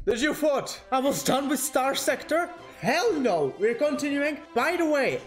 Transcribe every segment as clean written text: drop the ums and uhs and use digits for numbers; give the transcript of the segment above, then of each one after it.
Did you thought I was done with StarSector? Hell no, we're continuing. By the way,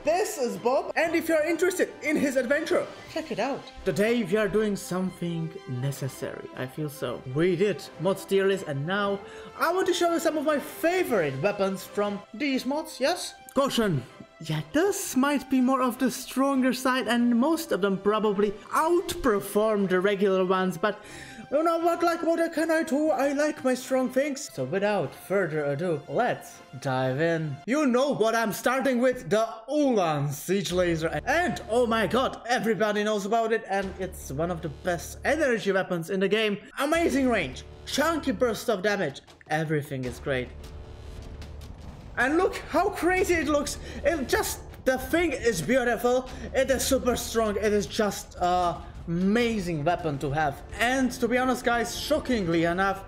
this is Bob, and if you're interested in his adventure, check it out. Today we are doing something necessary, I feel so. We did mods tier list, and now I want to show you some of my favorite weapons from these mods, yes? Caution, yeah, this might be more of the stronger side, and most of them probably outperform the regular ones, but you know what, like, what can I do? I like my strong things. So without further ado, let's dive in. You know what I'm starting with, the Ulan Siege Laser. And oh my god, everybody knows about it, and it's one of the best energy weapons in the game. Amazing range, chunky burst of damage, everything is great. And look how crazy it looks. The thing is beautiful. It is super strong. It is just amazing weapon to have. And to be honest guys, shockingly enough,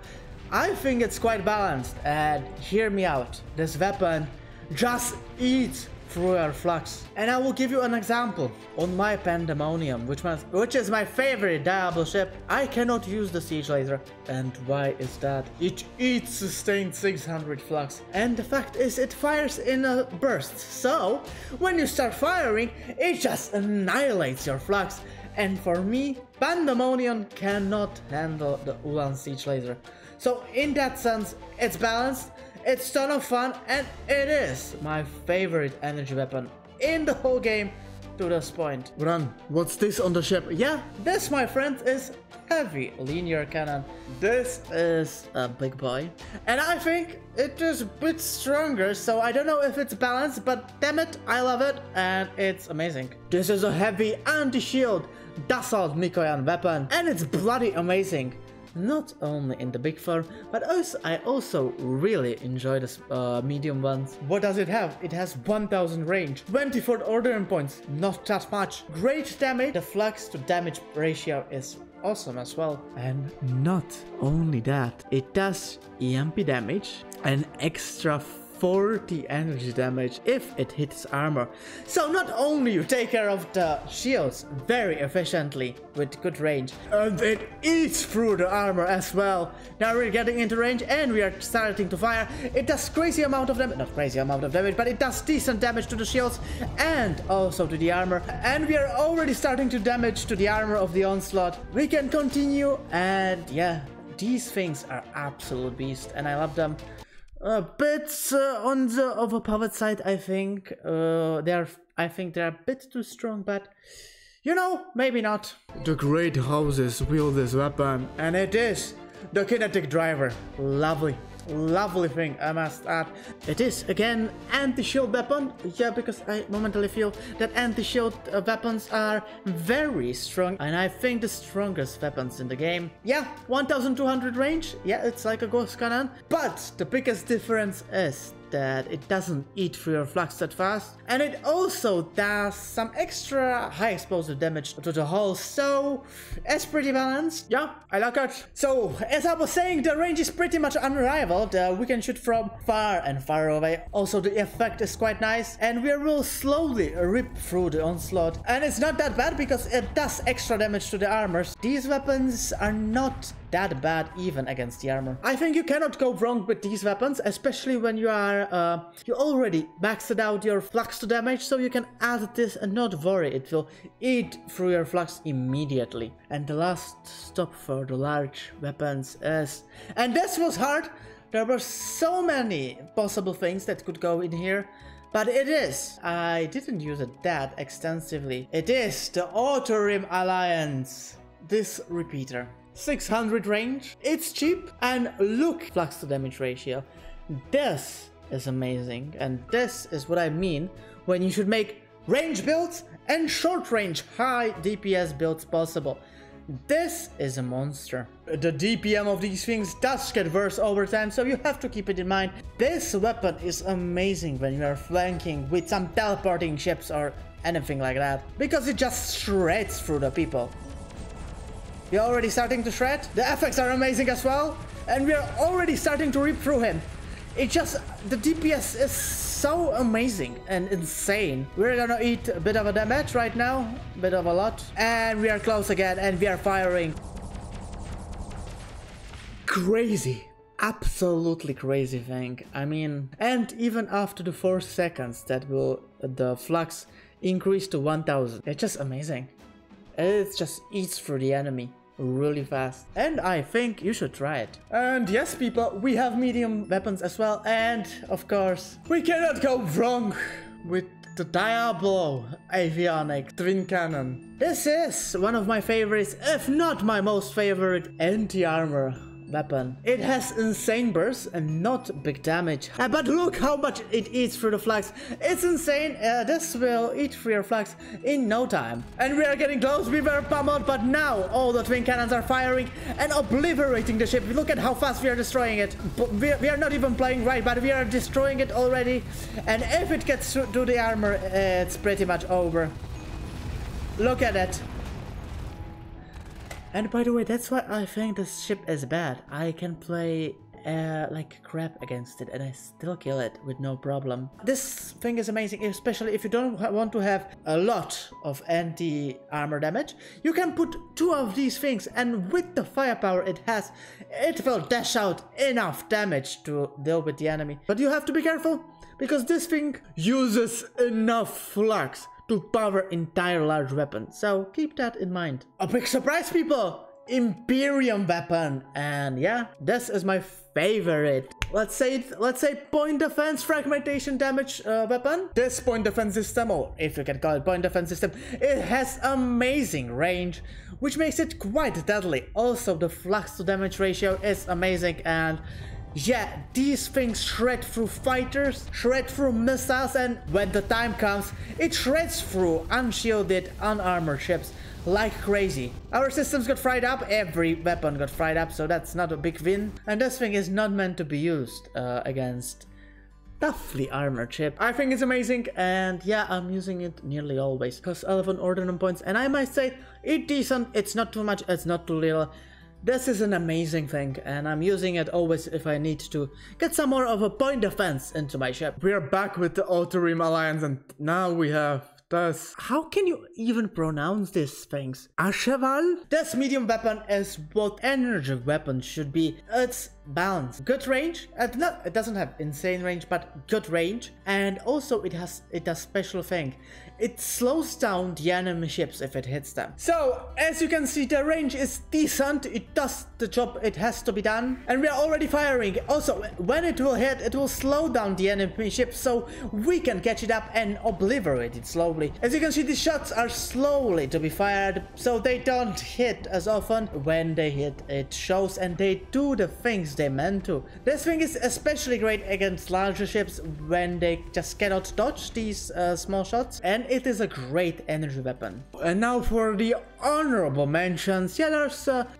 I think it's quite balanced. And hear me out, this weapon just eats through your flux. And I will give you an example. On my Pandemonium, which is my favorite Diablo ship, I cannot use the siege laser. And why is that? It eats sustained 600 flux, and the fact is it fires in a burst, so when you start firing it just annihilates your flux. And for me, Pandemonium cannot handle the Ulan siege laser. So in that sense, it's balanced, it's a ton of fun, and it is my favorite energy weapon in the whole game to this point. Run, what's this on the ship? Yeah, this, my friend, is heavy linear cannon. This is a big boy, and I think it is a bit stronger, so I don't know if it's balanced, but damn it, I love it, and it's amazing. This is a heavy anti-shield Dassault Mikoyan weapon, and it's bloody amazing. Not only in the big form, but I also really enjoy the medium ones. What does it have? It has 1000 range, 24 ordering points, not that much. Great damage, the flux to damage ratio is awesome as well. And not only that, it does EMP damage, an extra 40 energy damage if it hits armor. So not only you take care of the shields very efficiently with good range, and it eats through the armor as well. Now we're getting into range and we are starting to fire. It does crazy amount of damage, not crazy amount of damage, but it does decent damage to the shields and also to the armor. And we are already starting to damage to the armor of the onslaught. We can continue, and yeah, these things are absolute beast, and I love them. A bit on the overpowered side, I think. They're a bit too strong, but you know, maybe not. The great houses wield this weapon, and it is the Kinetic Driver. Lovely thing, I must add. It is again anti-shield weapon. Yeah, because I momentarily feel that anti-shield weapons are very strong, and I think the strongest weapons in the game. Yeah, 1200 range. Yeah, it's like a ghost cannon, but the biggest difference is that it doesn't eat through your flux that fast, and it also does some extra high explosive damage to the hull, so it's pretty balanced. Yeah, I like it. So as I was saying, the range is pretty much unrivaled. We can shoot from far and far away. Also the effect is quite nice, and we will slowly rip through the onslaught, and it's not that bad because it does extra damage to the armors. These weapons are not that bad even against the armor. I think you cannot go wrong with these weapons, especially when you are you already maxed out your flux to damage, so you can add this and not worry, it will eat through your flux immediately. And the last stop for the large weapons is, and this was hard, there were so many possible things that could go in here, but it is, I didn't use it that extensively, it is the Autorim Alliance, this repeater. 600 range, it's cheap, and look, flux to damage ratio. This is amazing, and this is what I mean when you should make range builds and short range high DPS builds possible. This is a monster. The DPM of these things does get worse over time, so you have to keep it in mind. This weapon is amazing when you are flanking with some teleporting ships or anything like that, because it just shreds through the people. We're already starting to shred. The effects are amazing as well, and we are already starting to rip through him. It just, the DPS is so amazing and insane. We're gonna eat a bit of a damage right now, a bit of a lot, and we are close again, and we are firing. Crazy. absolutely crazy thing. I mean, and even after the 4 seconds that will the flux increase to 1000. It's just amazing. It just eats through the enemy really fast, and I think you should try it. And yes, people, we have medium weapons as well, and of course we cannot go wrong with the Diable Avionics twin cannon. This is one of my favorites, if not my most favorite anti-armor weapon. It has insane burst and not big damage, but look how much it eats through the flags. It's insane. This will eat through your flags in no time. And we are getting close. We were pummeled, but now all the twin cannons are firing and obliterating the ship. Look at how fast we are destroying it. We are not even playing right, but we are destroying it already. And if it gets through the armor, it's pretty much over. Look at it. And by the way, that's why I think this ship is bad. I can play like crap against it and I still kill it with no problem. This thing is amazing, especially if you don't want to have a lot of anti-armor damage. You can put 2 of these things, and with the firepower it has, it will dash out enough damage to deal with the enemy. But you have to be careful, because this thing uses enough flux to power entire large weapon, so keep that in mind. A big surprise, people! Imperium Weapon, and yeah, this is my favorite. Let's say point defense fragmentation damage weapon. This point defense system, or if you can call it point defense system, it has amazing range, which makes it quite deadly. Also, the flux to damage ratio is amazing, and yeah, these things shred through fighters, shred through missiles, and when the time comes, it shreds through unshielded, unarmored ships like crazy. Our systems got fried up, every weapon got fried up, so that's not a big win. And this thing is not meant to be used against toughly armored ship. I think it's amazing, and yeah, I'm using it nearly always. Costs 11 ordnance points, and I might say it's decent. It's not too much, it's not too little. This is an amazing thing, and I'm using it always if I need to get some more of a point defense into my ship. We are back with the Outer-Rim Alliance, and now we have this. How can you even pronounce these things? Acheval? This medium weapon is what energy weapons should be. It's balanced. Good range. It doesn't have insane range, but good range. And also it does special thing. It slows down the enemy ships if it hits them. So, as you can see, the range is decent. It does the job it has to be done. And we are already firing. Also, when it will hit, it will slow down the enemy ship, so we can catch it up and obliterate it slowly. As you can see, the shots are slowly to be fired, so they don't hit as often. When they hit, it shows, and they do the things they meant to. This thing is especially great against larger ships when they just cannot dodge these small shots. And it is a great energy weapon. And now for the honorable mentions. Yeah,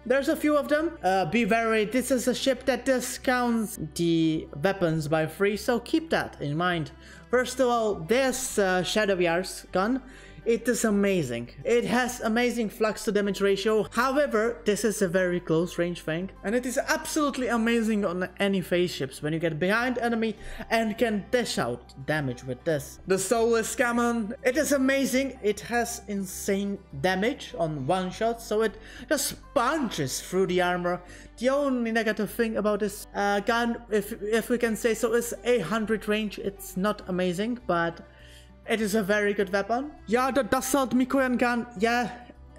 there's a few of them. Be wary, this is a ship that discounts the weapons by 3, so keep that in mind. First of all, this Shadow Yars gun. It is amazing. It has amazing flux to damage ratio. However, this is a very close range thing, and it is absolutely amazing on any phase ships when you get behind enemy and can dish out damage with this. The Soulless Cannon. It is amazing. It has insane damage on one shot, so it just punches through the armor. The only negative thing about this gun, if we can say so, is 800 range. It's not amazing, but it is a very good weapon. Yeah, the Dassault Mikoyan gun, yeah,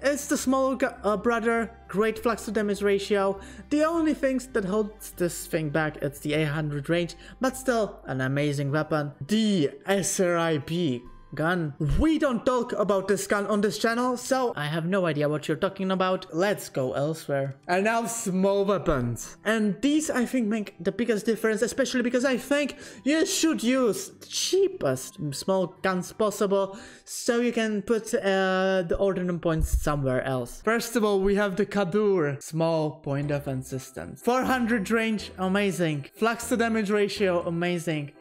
it's the small brother, great flux to damage ratio. The only things that holds this thing back, it's the 800 range, but still an amazing weapon. The SRIP gun. We don't talk about this gun on this channel, so I have no idea what you're talking about. Let's go elsewhere. And now small weapons. And these, I think, make the biggest difference, especially because I think you should use the cheapest small guns possible, so you can put the ordnance points somewhere else. First of all, we have the Kadur small point defense system. 400 range, amazing. Flux to damage ratio, amazing.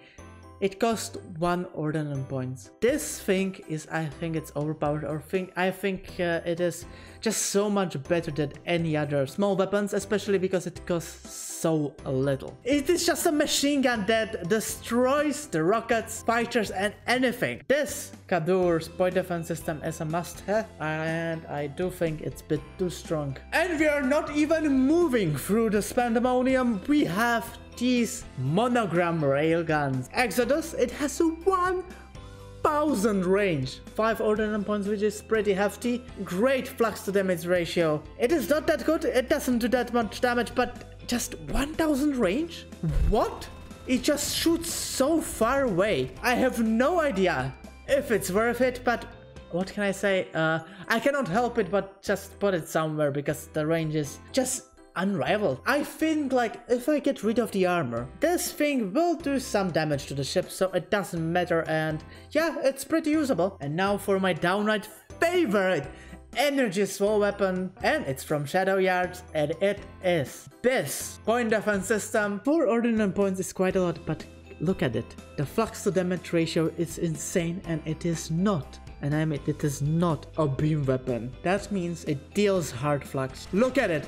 It cost 1 ordnance points. This thing is, I think it's overpowered, or I think it is just so much better than any other small weapons, especially because it costs so little. It is just a machine gun that destroys the rockets, fighters, and anything. This Kadur's point defense system is a must-have, and I do think it's a bit too strong. And we are not even moving through the pandemonium. We have these Monogram railguns. Exodus, it has a 1000 range, 5 ordnance points, which is pretty hefty. Great flux to damage ratio. It is not that good, it doesn't do that much damage, but just 1000 range? What? It just shoots so far away. I have no idea if it's worth it, but what can I say? I cannot help it but just put it somewhere because the range is just unrivaled. I think like if I get rid of the armor, this thing will do some damage to the ship, so it doesn't matter, and yeah, it's pretty usable. And now for my downright favorite energy small weapon, and it's from Shadow Yards, and it is this point defense system. 4 ordnance points is quite a lot, but look at it. The flux to damage ratio is insane, and it is not, and I mean it is not a beam weapon. That means it deals hard flux. Look at it.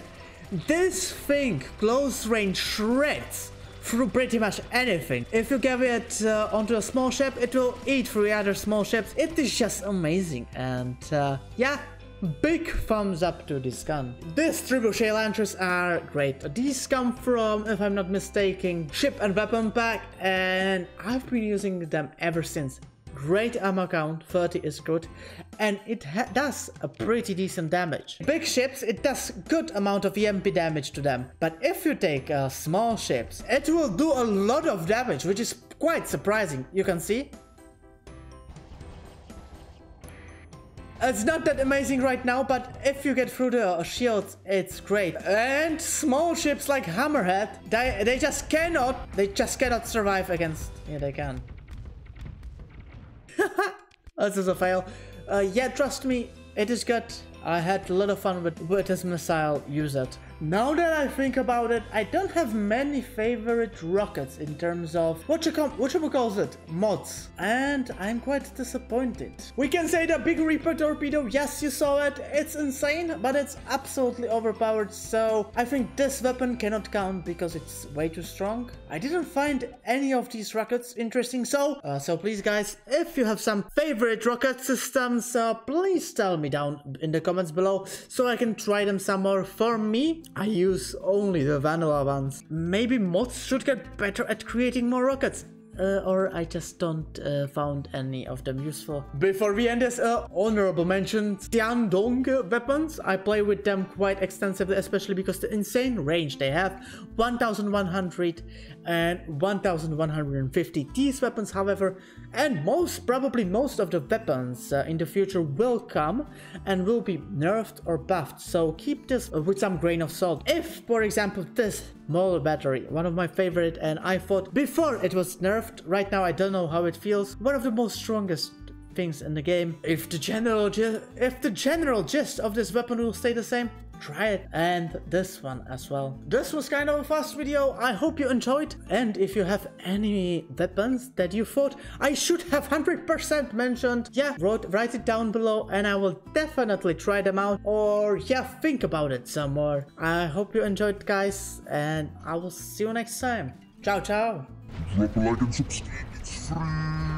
This thing close range shreds through pretty much anything. If you give it onto a small ship, it will eat through other small ships. It is just amazing, and yeah, big thumbs up to this gun. These trebuchet launchers are great. These come from, if I'm not mistaken, ship and weapon pack, and I've been using them ever since. Great ammo count, 30 is good, and it does a pretty decent damage. Big ships, it does good amount of EMP damage to them, but if you take small ships, it will do a lot of damage, which is quite surprising. You can see. It's not that amazing right now, but if you get through the shields, it's great. And small ships like Hammerhead, they just cannot survive against. Yeah, they can. This is a fail. Yeah, trust me, it is good. I had a lot of fun with this missile user. Now that I think about it, I don't have many favorite rockets in terms of what you calls it, mods, and I'm quite disappointed. We can say the big Reaper Torpedo, yes, you saw it, it's insane, but it's absolutely overpowered, so I think this weapon cannot count because it's way too strong. I didn't find any of these rockets interesting, so please guys, if you have some favorite rocket systems, please tell me down in the comments below so I can try them some more. For me, I use only the vanilla ones. Maybe mods should get better at creating more rockets. Or I just don't found any of them useful. Before we end this, honorable mention, Tiandong weapons. I play with them quite extensively, especially because the insane range they have, 1100 and 1150. These weapons, however, and probably most of the weapons in the future will come and will be nerfed or buffed, so keep this with some grain of salt. If, for example, this Mole battery, one of my favorite, and I thought before it was nerfed, right now I don't know how it feels, one of the most strongest things in the game. If the general gist of this weapon will stay the same, try it, and this one as well. This was kind of a fast video. I hope you enjoyed, and if you have any weapons that you thought I should have 100% mentioned, yeah, write it down below and I will definitely try them out, or yeah, think about it some more. I hope you enjoyed, guys, and I will see you next time. Ciao ciao. Drop a like and subscribe, it's free.